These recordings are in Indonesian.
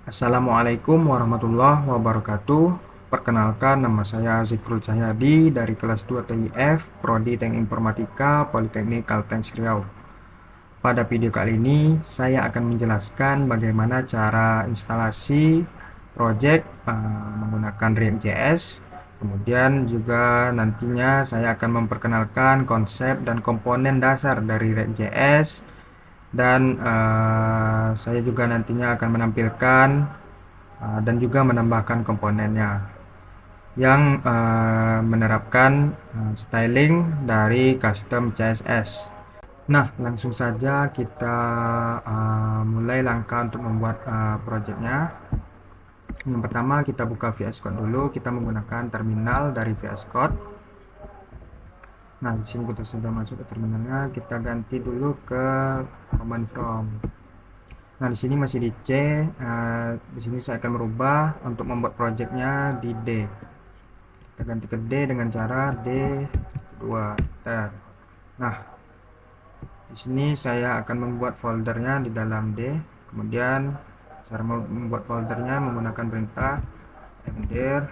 Assalamualaikum warahmatullahi wabarakatuh. Perkenalkan, nama saya Zikrul Cahyadi dari kelas 2 TIF, Prodi Teknik Informatika, Politeknik Kalteng Riau. Pada video kali ini, saya akan menjelaskan bagaimana cara instalasi project menggunakan React.js. Kemudian juga nantinya saya akan memperkenalkan konsep dan komponen dasar dari React.js, dan saya juga nantinya akan menampilkan dan juga menambahkan komponennya yang menerapkan styling dari custom CSS. Nah, langsung saja kita mulai langkah untuk membuat projectnya. Yang pertama, kita buka VS Code dulu. Kita menggunakan terminal dari VS Code. Nah, di sini kita sudah masuk ke terminalnya. Kita ganti dulu ke command from. Nah, di sini masih di C. Di sini saya akan merubah untuk membuat projectnya di D. Kita ganti ke D dengan cara D2 enter. Nah, di sini saya akan membuat foldernya di dalam D. Kemudian cara membuat foldernya menggunakan perintah mdir.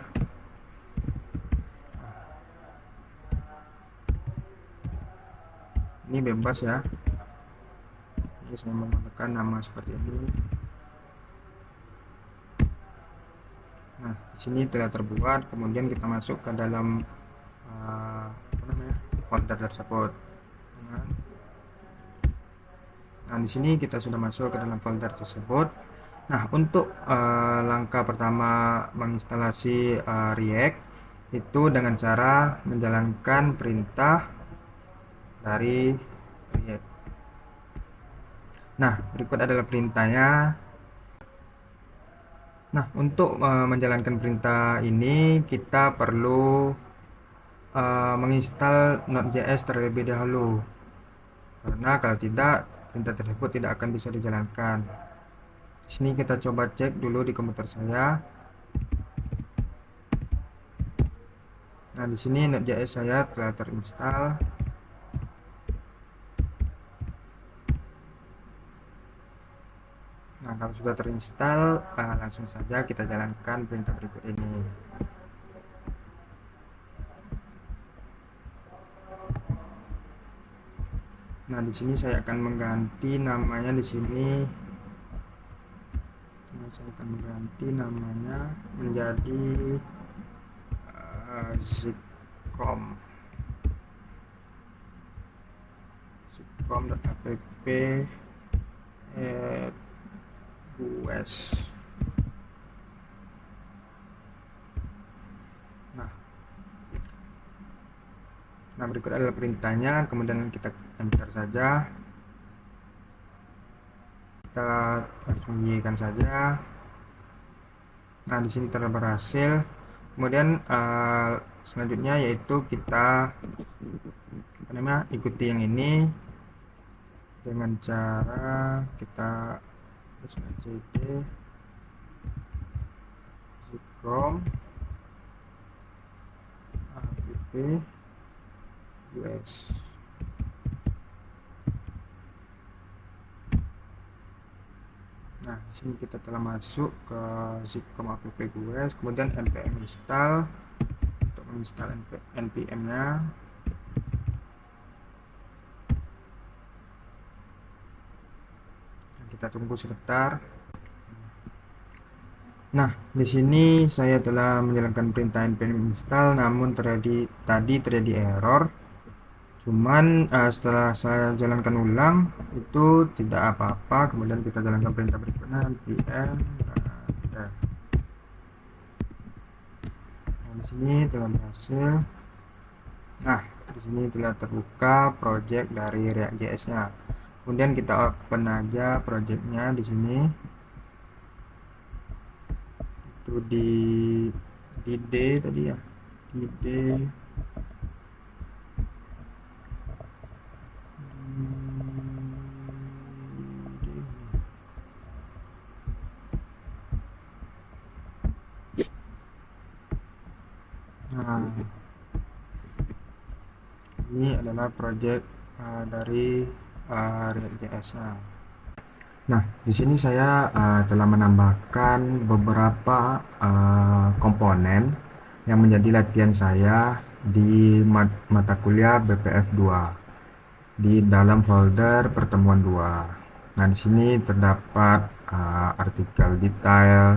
Ini bebas ya. Jadi saya menggunakan nama seperti ini. Nah, di sini telah terbuat. Kemudian kita masuk ke dalam folder tersebut. Nah, di sini kita sudah masuk ke dalam folder tersebut. Nah, untuk langkah pertama menginstalasi React itu dengan cara menjalankan perintah dari React. Nah, berikut adalah perintahnya. Nah, untuk menjalankan perintah ini kita perlu menginstal Node.js terlebih dahulu, karena kalau tidak, perintah tersebut tidak akan bisa dijalankan. Di sini kita coba cek dulu di komputer saya. Nah, di sini Node.js saya telah terinstall. Nah, kalau sudah terinstall, langsung saja kita jalankan perintah berikut ini. Nah, di sini saya akan mengganti namanya di sini. Saya akan mengganti namanya menjadi zcom.app US. Nah, berikut adalah perintahnya. Kemudian kita enter saja. Kita langsung Y-kan saja. Nah, di sini telah berhasil. Kemudian selanjutnya yaitu kita ikuti yang ini dengan cara kita cd zcom app US. Nah, di sini kita telah masuk ke zcom app US, kemudian npm install untuk menginstal npm-nya. Kita tunggu sebentar. Nah, di sini saya telah menjalankan perintah npm install, namun tadi terjadi error. Cuman setelah saya jalankan ulang itu tidak apa-apa. Kemudian kita jalankan perintah berikutnya npm. Nah, di sini telah berhasil. Nah, di sini telah terbuka project dari React.js-nya. Kemudian kita open aja projectnya di sini. Itu di D tadi ya, di D. Nah, ini adalah project dari React.js-nya. Nah, di sini saya telah menambahkan beberapa komponen yang menjadi latihan saya di mata kuliah BPF 2 di dalam folder pertemuan 2. Nah, di sini terdapat artikel detail,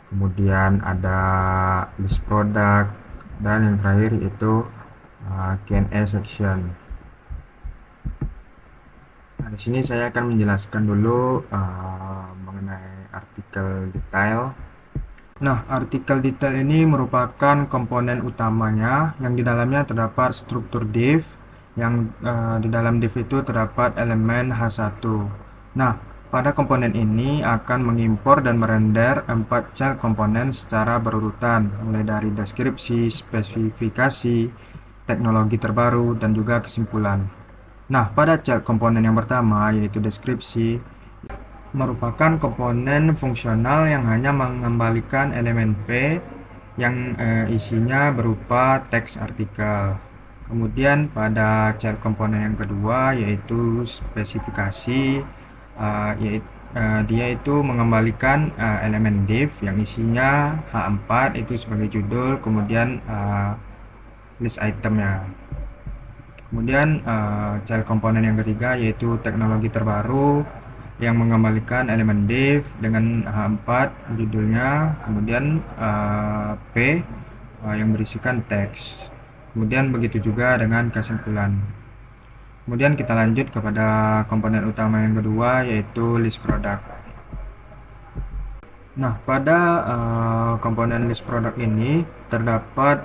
kemudian ada list produk, dan yang terakhir itu Q&A section. Nah, di sini saya akan menjelaskan dulu mengenai artikel detail. Nah, artikel detail ini merupakan komponen utamanya yang di dalamnya terdapat struktur div, yang di dalam div itu terdapat elemen H1. Nah, pada komponen ini akan mengimpor dan merender 4 child komponen secara berurutan, mulai dari deskripsi, spesifikasi, teknologi terbaru, dan juga kesimpulan. Nah, pada child komponen yang pertama, yaitu deskripsi, merupakan komponen fungsional yang hanya mengembalikan elemen P yang isinya berupa teks artikel. Kemudian pada child komponen yang kedua, yaitu spesifikasi, dia itu mengembalikan elemen div yang isinya H4 itu sebagai judul, kemudian list itemnya. Kemudian child komponen yang ketiga yaitu teknologi terbaru yang mengembalikan elemen div dengan H4 judulnya, kemudian P yang berisikan teks. Kemudian begitu juga dengan kesimpulan. Kemudian kita lanjut kepada komponen utama yang kedua yaitu list product. Nah, pada komponen list product ini terdapat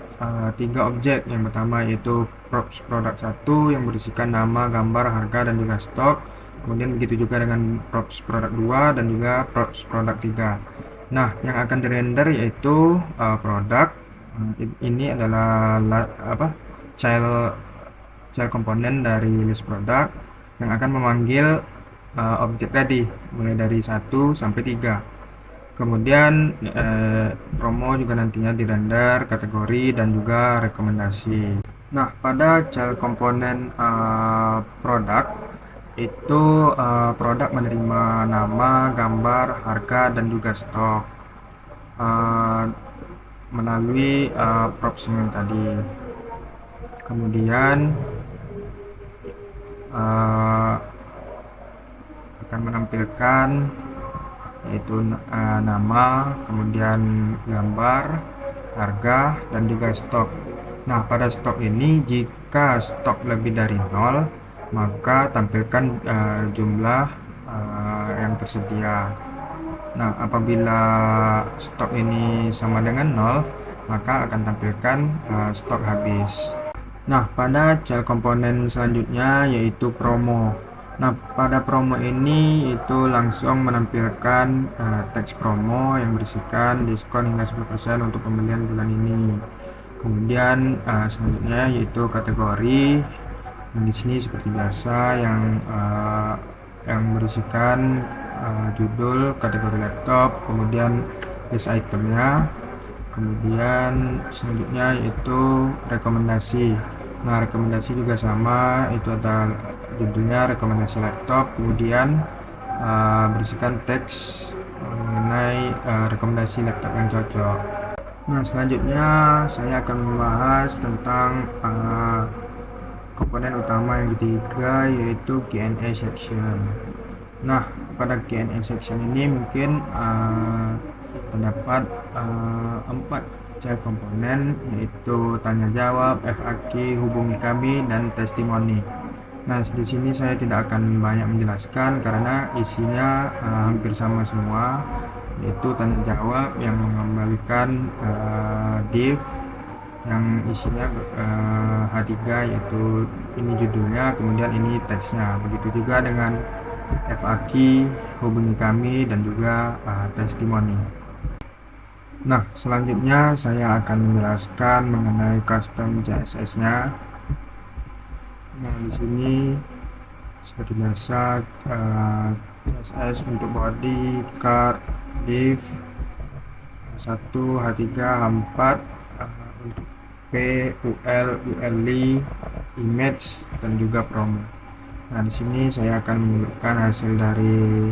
3 objek. Yang pertama yaitu props product 1 yang berisikan nama, gambar, harga, dan juga stok. Kemudian begitu juga dengan props product 2 dan juga props product 3. Nah, yang akan dirender yaitu product. Ini adalah child komponen dari list product yang akan memanggil objek tadi mulai dari 1 sampai 3. Kemudian promo juga nantinya dirender kategori dan juga rekomendasi. Nah, pada child komponen produk itu produk menerima nama, gambar, harga, dan juga stok melalui props yang tadi. Kemudian akan menampilkan yaitu nama, kemudian gambar, harga, dan juga stok. Nah, pada stok ini jika stok lebih dari 0, maka tampilkan jumlah yang tersedia. Nah, apabila stok ini sama dengan 0, maka akan tampilkan stok habis. Nah, pada child komponen selanjutnya yaitu promo. Nah, pada promo ini itu langsung menampilkan teks promo yang berisikan diskon hingga 10% untuk pembelian bulan ini. Kemudian selanjutnya yaitu kategori. Nah, di sini seperti biasa yang berisikan judul, kategori laptop, kemudian list itemnya. Kemudian selanjutnya yaitu rekomendasi. Nah, rekomendasi juga sama, itu ada judulnya rekomendasi laptop, kemudian berisikan teks mengenai rekomendasi laptop yang cocok. Nah, selanjutnya saya akan membahas tentang komponen utama yang ketiga yaitu Q&A section. Nah, pada Q&A section ini mungkin terdapat 4 child komponen yaitu tanya jawab, FAQ, hubungi kami, dan testimoni. Nah, di sini saya tidak akan banyak menjelaskan karena isinya hampir sama semua, yaitu tanya jawab yang mengembalikan div yang isinya H3 yaitu ini judulnya, kemudian ini teksnya. Begitu juga dengan FAQ, hubungi kami, dan juga testimoni. Nah, selanjutnya saya akan menjelaskan mengenai custom CSS-nya. Nah, di sini seperti biasa CSS untuk body, card, div, H1, H3, H4, untuk P, UL, ULI, image, dan juga promo. Nah, di sini saya akan menunjukkan hasil dari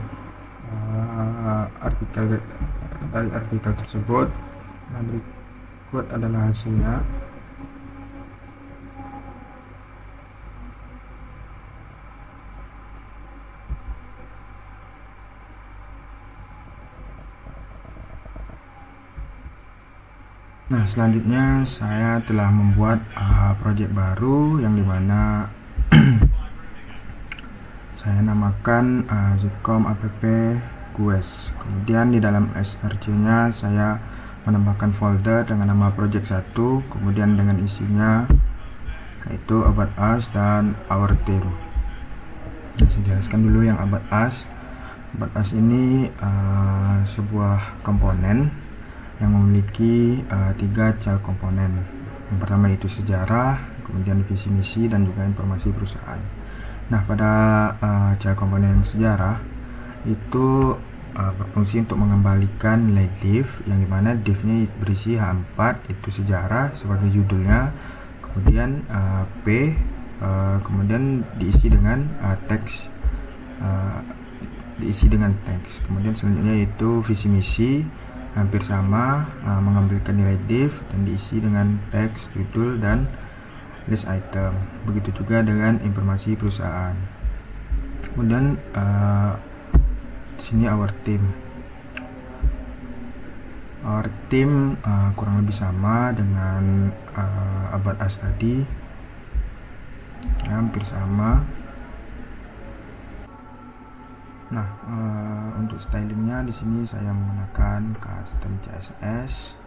artikel dari artikel tersebut. Nah, berikut adalah hasilnya. Nah, selanjutnya saya telah membuat project baru yang dimana saya namakan zcom app quest. Kemudian di dalam src nya saya menambahkan folder dengan nama project 1, kemudian dengan isinya yaitu about us dan our team. Nah, saya jelaskan dulu yang about us. About us ini sebuah komponen yang memiliki 3 child komponen. Yang pertama itu sejarah, kemudian visi misi, dan juga informasi perusahaan. Nah, pada child komponen yang sejarah itu berfungsi untuk mengembalikan nilai div, yang dimana divnya berisi H4, itu sejarah sebagai judulnya, kemudian P kemudian diisi dengan teks, kemudian selanjutnya itu visi misi hampir sama, mengambilkan nilai div dan diisi dengan teks, judul, dan list item. Begitu juga dengan informasi perusahaan. Kemudian di sini our team kurang lebih sama dengan about us tadi, hampir sama. Nah, untuk stylingnya di sini saya menggunakan custom CSS.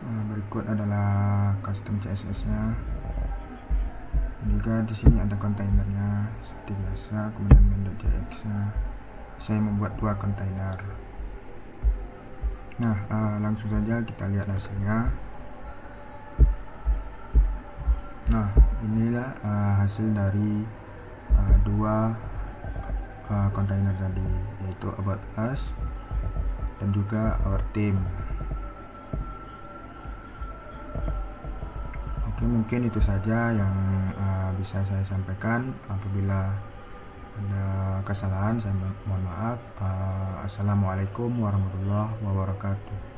Berikut adalah custom CSS-nya. Juga di sini ada kontainernya seperti biasa, kemudian main.jx-nya. Saya membuat 2 kontainer. Nah, langsung saja kita lihat hasilnya. Nah, inilah hasil dari 2 kontainer tadi, yaitu about us dan juga our team. Oke, mungkin itu saja yang bisa saya sampaikan. Apabila ada kesalahan, saya mohon maaf. Assalamualaikum warahmatullahi wabarakatuh.